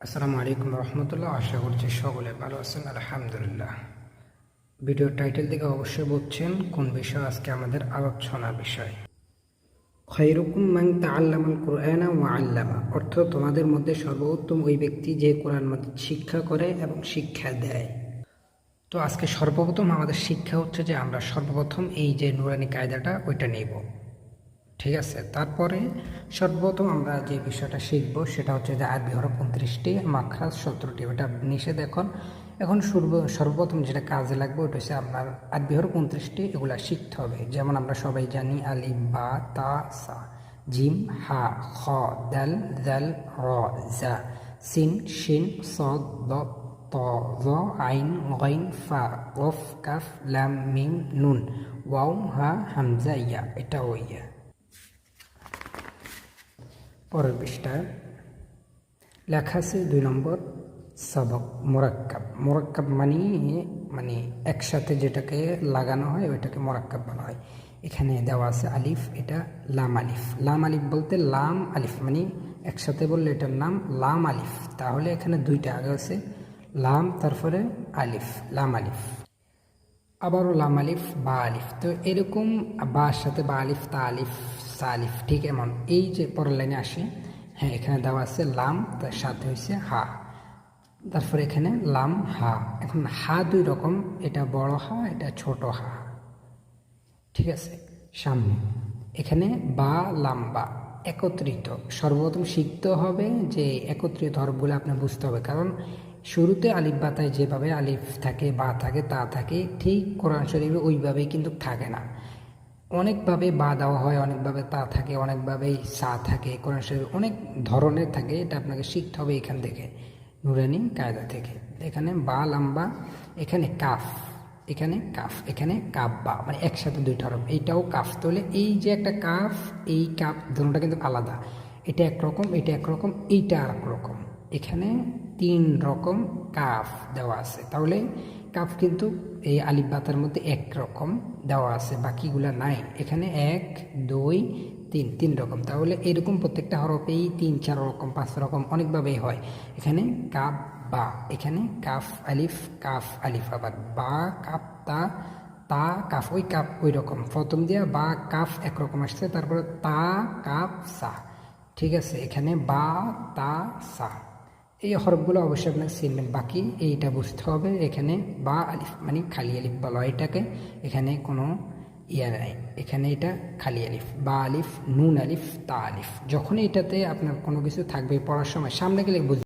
আসসালামু আলাইকুম রহমতুল্লাহ। আশা করছি সকলে ভালো আছেন, আলহামদুলিল্লাহ। ভিডিও টাইটেল থেকে অবশ্যই বুঝছেন কোন বিষয় আজকে আমাদের আলোচনা বিষয়। খায়রুকুম মান তাআল্লামাল কুরআনা ওয়া আল্লামা, অর্থ তোমাদের মধ্যে সর্বোত্তম ওই ব্যক্তি যে কোরআন শিক্ষা করে এবং শিক্ষা দেয়। তো আজকে সর্বপ্রথম আমাদের শিক্ষা হচ্ছে যে আমরা সর্বপ্রথম এই যে নুরানি কায়দাটা ওইটা নেব, ঠিক আছে। তারপরে সর্বপ্রথম আমরা যে বিষয়টা শিখবো সেটা হচ্ছে যে আরবি হরফ 29টি, মাখরাজ 17টি, ওটা নিষেধ। এখন সর্বপ্রথম যেটা কাজে লাগবে ওটা হচ্ছে আপনার আরবি হরফ 29টি, এগুলা শিখতে হবে। যেমন আমরা সবাই জানি আলিফ, বা, তা, সা, জিম, হা, খ, দাল, জাল, র, জা, সিন, শিন, সদ, দ, ত, জ, আইন, গাইন, ফা, কফ, কাফ, লাম, মিম, নুন, ওয়াও, হা, হামজা, ইয়া। এটা ইয়া। পরের পৃষ্ঠায় লেখা আছে 2 নম্বর সবক মোরাক্কাব। মোরাক্কাব মানে একসাথে যেটাকে লাগানো হয় ওইটাকে মোরাক্কাব বলা হয়। এখানে দেওয়া আছে আলিফ, এটা লাম আলিফ। লাম আলিফ বলতে লাম আলিফ মানে একসাথে বললে এটার নাম লাম আলিফ। তাহলে এখানে দুইটা আগে আছে লাম, তারপরে আলিফ, লাম আলিফ। আবারও লাম আলিফ, বা আলিফ। তো এরকম বার সাথে বা আলিফ, তা আলিফ, সা আলিফ, ঠিক এমন এই যে পরের লাইনে আসে। হ্যাঁ, এখানে দেওয়া আছে লাম, তার সাথে হয়েছে হা, তারপরে এখানে লাম, হা। এখন হা 2 রকম, এটা বড় হা, এটা ছোট হা, ঠিক আছে। সামনে এখানে বা, লাম, বা একত্রিত। সর্বপ্রথম শিখতে হবে যে একত্রিত হরফগুলো আপনার বুঝতে হবে, কারণ শুরুতে আলিফ বাতায় যেভাবে আলিফ থাকে, বা থাকে, তা থাকে, ঠিক কোরআন শরীফে ওইভাবেই কিন্তু থাকে না। অনেকভাবে বা দেওয়া হয়, অনেকভাবে তা থাকে, অনেকভাবে সা থাকে, কোরআন শরীফে অনেক ধরনের থাকে। এটা আপনাকে শিখতে হবে এখান থেকে, নুরানি কায়দা থেকে। এখানে বা, লাম্বা, এখানে কাফ, এখানে কাফ, এখানে কাফ, বা মানে একসাথে 2টা হরফ। এইটাও কাফ। তাহলে এই যে একটা কাফ, এই কাফ দুটোটা কিন্তু আলাদা। এটা একরকম, এটা একরকম, এইটা আর রকম। এখানে 3 রকম কাফ দেওয়া আছে। তাহলে কাফ কিন্তু এই আলিফ বাতার মধ্যে একরকম দেওয়া আছে, বাকিগুলা নাই। এখানে 1 2 3 রকম। তাহলে এরকম প্রত্যেকটা হরফেই 3 4 রকম, 5 রকম, অনেকভাবেই হয়। এখানে কাফ, বা, এখানে কাফ আলিফ, কাফ আলিফ, আবার বা, কাফ, তা, তা, কাফ, ওই কাফ ওই রকম প্রথম দিয়া বা কাফ একরকম আসছে, তারপরে তা, কাফ, সা, ঠিক আছে। এখানে বা, তা, সা, এই হরফগুলো অবশ্যই আপনাকে চিনবেন। বাকি এইটা বুঝতে হবে। এখানে বা আলিফ মানে খালি আলিফ বলা হয় এটাকে, এখানে কোনো ইয়া নাই, এখানে এটা খালি আলিফ। বা আলিফ, নুন আলিফ, তা আলিফ। যখন এটাতে আপনার কোনো কিছু থাকবে পড়ার সময় সামনে গেলে বুঝবেন।